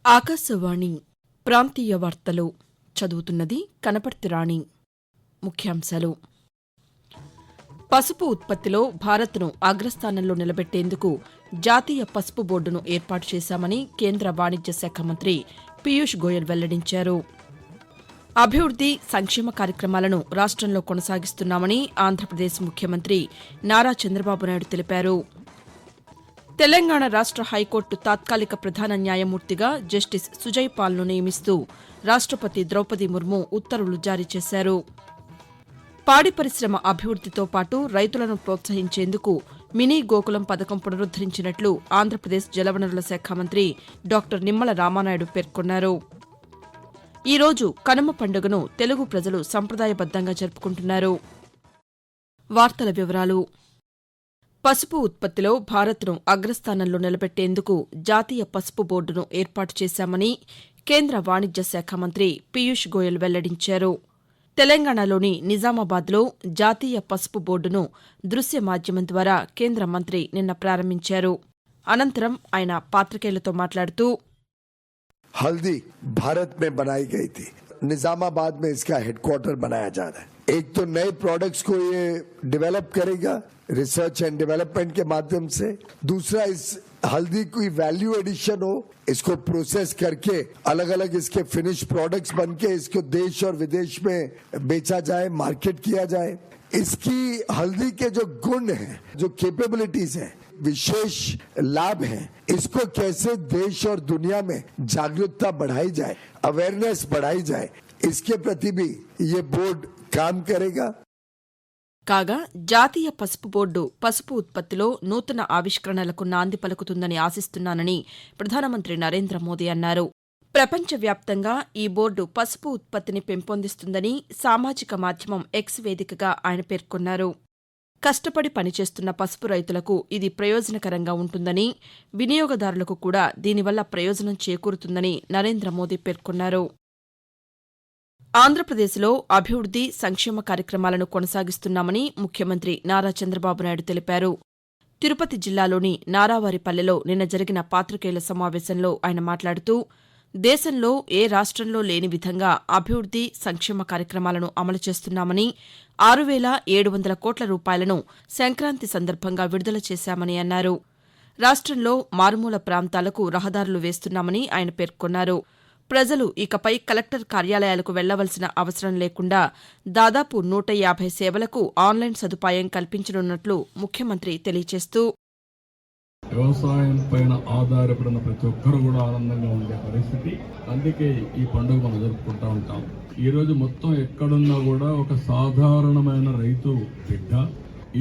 ఆకాశవాణి ప్రాంతీయ వార్తలు చదువుతున్నది కనపర్తి రాణి. ముఖ్యాంశాలు: పసుపు ఉత్పత్తిలో భారత్ను అగ్రస్థానంలో నిలబెట్టేందుకు జాతీయ పసుపు బోర్డును ఏర్పాటు చేశామని కేంద్ర వాణిజ్య శాఖ మంత్రి పీయూష్ గోయల్ వెల్లడించారు. అభివృద్ది, సంక్షేమ కార్యక్రమాలను రాష్ట్రంలో కొనసాగిస్తున్నామని ఆంధ్రప్రదేశ్ ముఖ్యమంత్రి నారా చంద్రబాబు నాయుడు తెలిపారు. తెలంగాణ రాష్ట్ర హైకోర్టు తాత్కాలిక ప్రధాన న్యాయమూర్తిగా జస్టిస్ సుజయ్ పాల్ను నియమిస్తూ రాష్టపతి ద్రౌపది ముర్ము ఉత్తర్వులు జారీ చేశారు. పాడి పరిశ్రమ అభివృద్దితో పాటు రైతులను ప్రోత్సహించేందుకు మినీ గోకులం పథకం పునరుద్దరించినట్లు ఆంధ్రప్రదేశ్ జలవనరుల శాఖ మంత్రి డాక్టర్ నిమ్మల రామానాయుడు పేర్కొన్నారు. ఈరోజు కనుమ పండుగను తెలుగు ప్రజలు సంప్రదాయబద్దంగా జరుపుకుంటున్నారు. వార్తల వివరాలు: పసుపు ఉత్పత్తిలో భారత్ను అగ్రస్థానంలో నిలబెట్టేందుకు జాతీయ పసుపు బోర్డును ఏర్పాటు చేశామని కేంద్ర వాణిజ్య శాఖ మంత్రి పీయూష్ గోయల్ వెల్లడించారు. తెలంగాణలోని నిజామాబాద్లో జాతీయ పసుపు బోర్డును దృశ్య మాధ్యమం ద్వారా కేంద్ర మంత్రి నిన్న ప్రారంభించారు. అనంతరం ఆయన పాతికేయులతో మాట్లాడుతూ, हल्दी भारत में बनाई गई थी, निजामाबाद में इसका हेडक्वार्टर बनाया जा रहा है. एक तो नए प्रोडक्ट्स को ये डेवलप करेगा रिसर्च एंड डेवलपमेंट के माध्यम से, दूसरा इस हल्दी की वैल्यू एडिशन हो, इसको प्रोसेस करके अलग अलग इसके फिनिश प्रोडक्ट्स बनके इसको देश और विदेश में बेचा जाए, मार्केट किया जाए. इसकी हल्दी के जो गुण हैं, जो कैपेबिलिटीज हैं, विशेष लाभ है, इसको कैसे देश और दुनिया में जागरूकता बढ़ाई जाए, अवेयरनेस बढ़ाई जाए, इसके प्रति भी ये बोर्ड काम करेगा. కాగా జాతీయ పసుపు బోర్డు పసుపు ఉత్పత్తిలో నూతన ఆవిష్కరణలకు నాంది పలుకుతుందని ఆశిస్తున్నానని ప్రధానమంత్రి నరేంద్ర మోదీ అన్నారు. ప్రపంచవ్యాప్తంగా ఈ బోర్డు పసుపు ఉత్పత్తిని పెంపొందిస్తుందని సామాజిక మాధ్యమం ఎక్స్ వేదికగా ఆయన పేర్కొన్నారు. కష్టపడి పనిచేస్తున్న పసుపు రైతులకు ఇది ప్రయోజనకరంగా ఉంటుందని, వినియోగదారులకు కూడా దీనివల్ల ప్రయోజనం చేకూరుతుందని నరేంద్ర మోదీ పేర్కొన్నారు. ఆంధ్రప్రదేశ్లో అభివృద్ది, సంక్షేమ కార్యక్రమాలను కొనసాగిస్తున్నామని ముఖ్యమంత్రి నారా చంద్రబాబు నాయుడు తెలిపారు. తిరుపతి జిల్లాలోని నారావారిపల్లెలో నిన్న జరిగిన పాతికేయుల సమావేశంలో ఆయన మాట్లాడుతూ, దేశంలో ఏ రాష్ట్రంలో లేని విధంగా అభివృద్ది, సంక్షేమ కార్యక్రమాలను అమలు చేస్తున్నామని, 6,700 కోట్ల రూపాయలను సంక్రాంతి సందర్భంగా విడుదల చేశామని అన్నారు. రాష్ట్రంలో మారుమూల ప్రాంతాలకు రహదారులు వేస్తున్నామని ఆయన పేర్కొన్నారు. ప్రజలు ఇకపై కలెక్టర్ కార్యాలయాలకు వెళ్లవలసిన అవసరం లేకుండా దాదాపు 150 సేవలకు ఆన్లైన్ సదుపాయం కల్పించనున్నట్లు ముఖ్యమంత్రి తెలియజేస్తూ, వ్యవసాయం పైన ఆధారపడిన ప్రతి ఒక్కరు కూడా ఆనందంగా ఉండే పరిస్థితి. అందుకే ఈ పండుగ మనం జరుపుకుంటా ఉంటాం. ఈ రోజు మొత్తం ఎక్కడున్నా కూడా ఒక సాధారణమైన రైతు బిడ్డ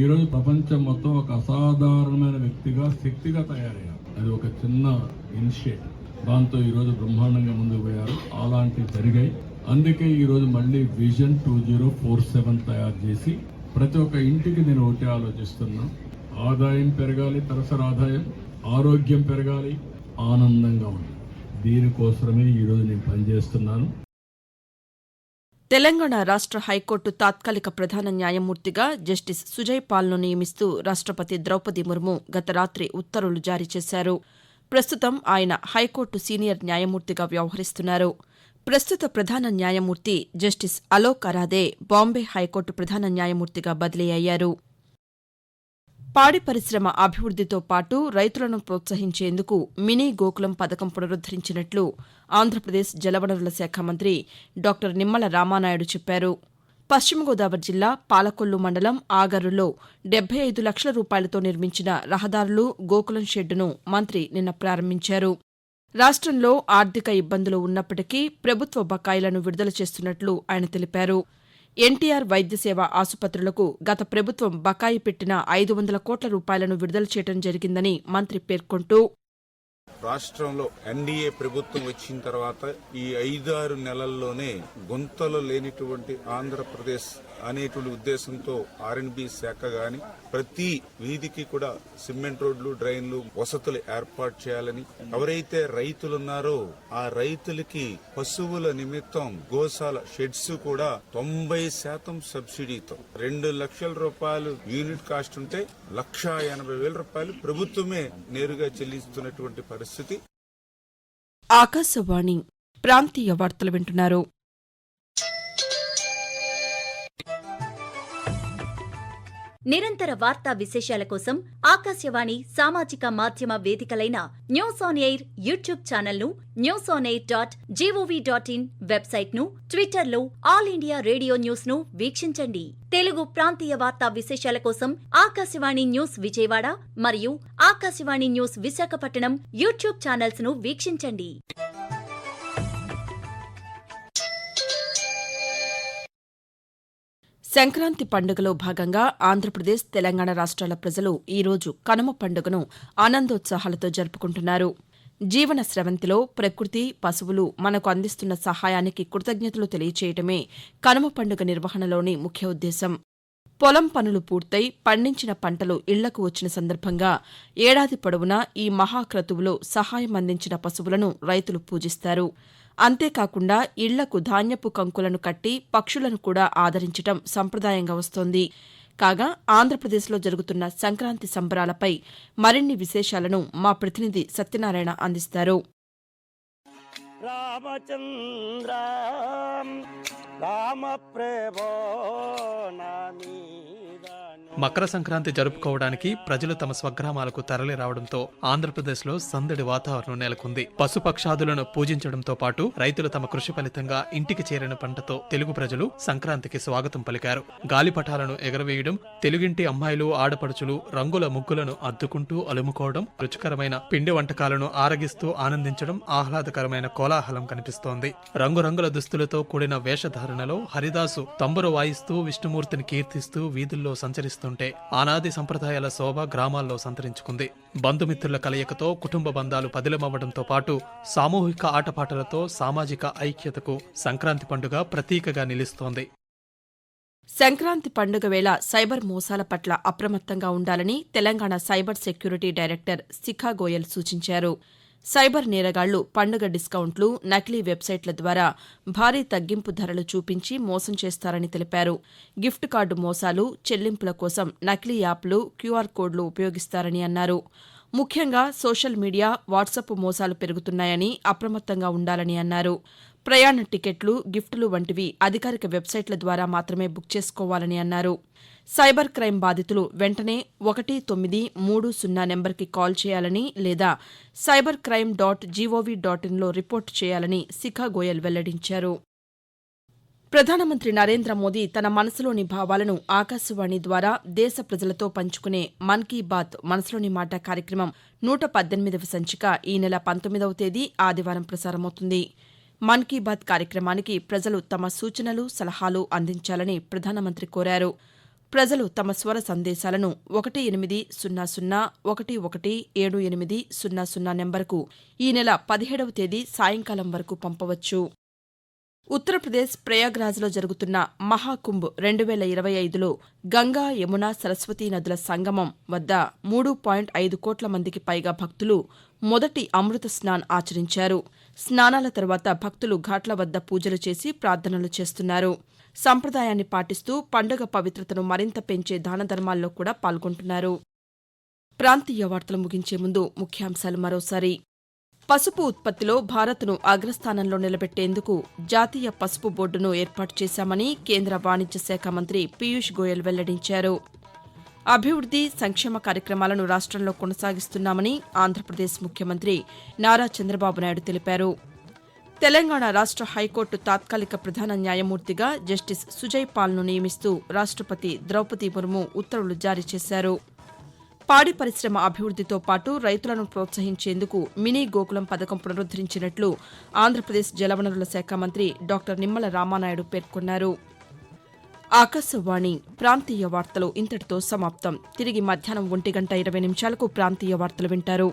ఈరోజు ప్రపంచం మొత్తం ఒక అసాధారణమైన వ్యక్తిగా, శక్తిగా తయారయ్యారు. అది ఒక చిన్న ఇనిషియేటివ్. దాంతో ఈరోజు బ్రహ్మాండంగా ముందుకు పోయారు. అలాంటివి జరిగాయి. అందుకే ఈరోజు మళ్ళీ విజన్ 2047 తయారు చేసి ప్రతి ఒక్క ఇంటికి నేను ఒకటి ఆలోచిస్తున్నా. ఆదాయం పెరగాలి, తలసరి ఆదాయం, ఆరోగ్యం పెరగాలి, ఆనందంగా ఉండాలి. దీనికోసమే ఈరోజు నేను పనిచేస్తున్నాను. తెలంగాణ రాష్ట్ర హైకోర్టు తాత్కాలిక ప్రధాన న్యాయమూర్తిగా జస్టిస్ సుజయ్ పాల్ను నియమిస్తూ రాష్టపతి ద్రౌపది ముర్ము గత రాత్రి ఉత్తర్వులు జారీ చేశారు. ప్రస్తుతం ఆయన హైకోర్టు సీనియర్ న్యాయమూర్తిగా వ్యవహరిస్తున్నారు. ప్రస్తుత ప్రధాన న్యాయమూర్తి జస్టిస్ అలోక్ అరాదే బాంబే హైకోర్టు ప్రధాన న్యాయమూర్తిగా బదిలీ అయ్యారు. పాడి పరిశ్రమ అభివృద్దితో పాటు రైతులను ప్రోత్సహించేందుకు మినీ గోకులం పథకం పునరుద్దరించినట్లు ఆంధ్రప్రదేశ్ జలవనరుల శాఖ మంత్రి డాక్టర్ నిమ్మల రామానాయుడు చెప్పారు. పశ్చిమ గోదావరి జిల్లా పాలకొల్లు మండలం ఆగర్రులో 75 లక్షల రూపాయలతో నిర్మించిన రహదారులు, గోకులం షెడ్డును మంత్రి నిన్న ప్రారంభించారు. రాష్ట్రంలో ఆర్థిక ఇబ్బందులు ఉన్నప్పటికీ ప్రభుత్వ బకాయిలను విడుదల చేస్తున్నట్లు ఆయన తెలిపారు. ఎన్టీఆర్ వైద్య సేవ ఆసుపత్రులకు గత ప్రభుత్వం బకాయి పెట్టిన 500 కోట్ల రూపాయలను విడుదల చేయడం జరిగిందని మంత్రి పేర్కొంటూ, రాష్ట్రంలో ఎన్డీఏ ప్రభుత్వం వచ్చిన తర్వాత ఈ 5-6 నెలల్లోనే గుంతలు లేనిటువంటి ఆంధ్రప్రదేశ్ అనేటువంటి ఉద్దేశంతో R&B శాఖ గాని ప్రతి వీధికి కూడా సిమెంట్ రోడ్లు, డ్రైన్లు, వసతులు ఏర్పాటు చేయాలని, ఎవరైతే రైతులున్నారో ఆ రైతులకి పశువుల నిమిత్తం గోశాల షెడ్స్ కూడా 90% సబ్సిడీతో 2 లక్షల రూపాయలు యూనిట్ కాస్ట్ ఉంటే 1,80,000 రూపాయలు ప్రభుత్వమే నేరుగా చెల్లిస్తున్నటువంటి పరిస్థితి. ఆకాశవాణి ప్రాంతీయ వార్తలు వింటున్నారు. నిరంతర వార్తా విశేషాల కోసం ఆకాశవాణి సామాజిక మాధ్యమ వేదికలైన న్యూస్ ఆన్ ఎయిర్ యూట్యూబ్ ఛానల్ను, newsonair.gov.in వెబ్సైట్ను, ట్విట్టర్లో ఆల్ ఇండియా రేడియో న్యూస్ను వీక్షించండి. తెలుగు ప్రాంతీయ వార్తా విశేషాల కోసం ఆకాశవాణి న్యూస్ విజయవాడ మరియు ఆకాశవాణి న్యూస్ విశాఖపట్నం యూట్యూబ్ ఛానల్స్ను వీక్షించండి. సంక్రాంతి పండుగలో భాగంగా ఆంధ్రప్రదేశ్, తెలంగాణ రాష్ట్రాల ప్రజలు ఈరోజు కనుమ పండుగను ఆనందోత్సాహాలతో జరుపుకుంటున్నారు. జీవన స్రవంతిలో ప్రకృతి, పశువులు మనకు అందిస్తున్న సహాయానికి కృతజ్ఞతలు తెలియచేయటమే కనుమ పండుగ నిర్వహణలోని ముఖ్య ఉద్దేశం. పొలం పనులు పూర్తయి పండించిన పంటలు ఇళ్లకు వచ్చిన సందర్భంగా ఏడాది పొడవునా ఈ మహాక్రతువులో సహాయం అందించిన పశువులను రైతులు పూజిస్తారు. అంతేకాకుండా ఇళ్లకు ధాన్యపు కంకులను కట్టి పక్షులను కూడా ఆదరించటం సంప్రదాయంగా వస్తోంది. కాగా ఆంధ్రప్రదేశ్లో జరుగుతున్న సంక్రాంతి సంబరాలపై మరిన్ని విశేషాలను మా ప్రతినిధి సత్యనారాయణ అందిస్తారు. రామచంద్ర రామ ప్రేమో నామీ మకర సంక్రాంతి జరుపుకోవడానికి ప్రజలు తమ స్వగ్రామాలకు తరలి రావడంతో ఆంధ్రప్రదేశ్లో సందడి వాతావరణం నెలకొంది. పశుపక్షాదులను పూజించడంతో పాటు రైతులు తమ కృషి ఫలితంగా ఇంటికి చేరిన పంటతో తెలుగు ప్రజలు సంక్రాంతికి స్వాగతం పలికారు. గాలిపటాలను ఎగరవేయడం, తెలుగింటి అమ్మాయిలు, ఆడపడుచులు రంగుల ముగ్గులను అద్దుకుంటూ అలుముకోవడం, రుచికరమైన పిండి వంటకాలను ఆరగిస్తూ ఆనందించడం ఆహ్లాదకరమైన కోలాహలం కనిపిస్తోంది. రంగురంగుల దుస్తులతో కూడిన వేషధారణలో హరిదాసు తంబుర వాయిస్తూ విష్ణుమూర్తిని కీర్తిస్తూ వీధుల్లో సంచరిస్తుంటే ఆనాది సంప్రదాయాల శోభ గ్రామాల్లో సంతరించుకుంది. బంధుమిత్రుల కలయికతో కుటుంబ బంధాలు పదిలమవ్వడంతో పాటు సామూహిక ఆటపాటలతో సామాజిక ఐక్యతకు సంక్రాంతి పండుగ ప్రతీకగా నిలుస్తోంది. సంక్రాంతి పండుగ వేళ సైబర్ మోసాల పట్ల అప్రమత్తంగా ఉండాలని తెలంగాణ సైబర్ సెక్యూరిటీ డైరెక్టర్ శిఖా గోయల్ సూచించారు. సైబర్ నేరగాళ్లు పండుగ డిస్కౌంట్లు, నకిలీ వెబ్సైట్ల ద్వారా భారీ తగ్గింపు ధరలు చూపించి మోసం చేస్తారని తెలిపారు. గిఫ్ట్ కార్డు మోసాలు, చెల్లింపుల కోసం నకిలీ యాప్లు, క్యూఆర్ కోడ్లు ఉపయోగిస్తారని అన్నారు. ముఖ్యంగా సోషల్ మీడియా, వాట్సాప్ మోసాలు పెరుగుతున్నాయని అప్రమత్తంగా ఉండాలని అన్నారు. ప్రయాణ టికెట్లు, గిఫ్టులు వంటివి అధికారిక వెబ్సైట్ల ద్వారా మాత్రమే బుక్ చేసుకోవాలని అన్నారు. సైబర్ క్రైమ్ బాధితులు వెంటనే 1930 నెంబర్కి కాల్ చేయాలని లేదా cybercrime.gov.inలో రిపోర్టు చేయాలని శిఖా గోయల్ వెల్లడించారు. ప్రధానమంత్రి నరేంద్ర మోదీ తన మనసులోని భావాలను ఆకాశవాణి ద్వారా దేశ ప్రజలతో పంచుకునే మన్ కీ బాత్ మనసులోని మాట కార్యక్రమం 118వ సంచిక ఈ నెల 19వ తేదీ ఆదివారం ప్రసారమవుతుంది. మన్ కీ బాత్ కార్యక్రమానికి ప్రజలు తమ సూచనలు, సలహాలు అందించాలని ప్రధానమంత్రి కోరారు. ప్రజలు తమ స్వర సందేశాలను 1800117800 నెంబర్కు ఈ నెల 17వ తేదీ సాయంకాలం వరకు పంపవచ్చు. ఉత్తరప్రదేశ్ ప్రయాగ్రాజ్లో జరుగుతున్న మహాకుంభ్ 2025లో గంగా, యమున, సరస్వతీ నదుల సంగమం వద్ద 3.5 కోట్ల మందికి పైగా భక్తులు మొదటి అమృత స్నాన్ ఆచరించారు. స్నానాల తర్వాత భక్తులు ఘాట్ల వద్ద పూజలు చేసి ప్రార్థనలు చేస్తున్నారు. సంప్రదాయాన్ని పాటిస్తూ పండుగ పవిత్రతను మరింత పెంచే దానధర్మాల్లో కూడా పాల్గొంటున్నారు. ప్రాంతీయ వార్తలు ముగించే ముందు ముఖ్యాంశాలు మరోసారి. పసుపు ఉత్పత్తిలో భారత్ను అగ్రస్థానంలో నిలబెట్టేందుకు జాతీయ పసుపు బోర్డును ఏర్పాటు చేశామని కేంద్ర వాణిజ్య శాఖ మంత్రి పీయూష్ గోయల్ వెల్లడించారు. అభివృద్ది, సంక్షేమ కార్యక్రమాలను రాష్ట్రంలో కొనసాగిస్తున్నామని ఆంధ్రప్రదేశ్ ముఖ్యమంత్రి నారా చంద్రబాబు నాయుడు తెలిపారు. తెలంగాణ రాష్ట్ర హైకోర్టు తాత్కాలిక ప్రధాన న్యాయమూర్తిగా జస్టిస్ సుజయ్ పాల్ను నియమిస్తూ రాష్ట్రపతి ద్రౌపది ముర్ము ఉత్తర్వులు జారీ చేశారు. పాడి పరిశ్రమ అభివృద్దితో పాటు రైతులను ప్రోత్సహించేందుకు మినీ గోకులం పథకం పునరుద్దరించినట్లు ఆంధ్రప్రదేశ్ జలవనరుల శాఖ మంత్రి డాక్టర్ నిమ్మల రామానాయుడు పేర్కొన్నారు. ఆకాశవాణి ప్రాంతీయ వార్తలు ఇంతటితో సమాప్తం. తిరిగి మధ్యాహ్నం 1:20 ప్రాంతీయ వార్తలు వింటారు.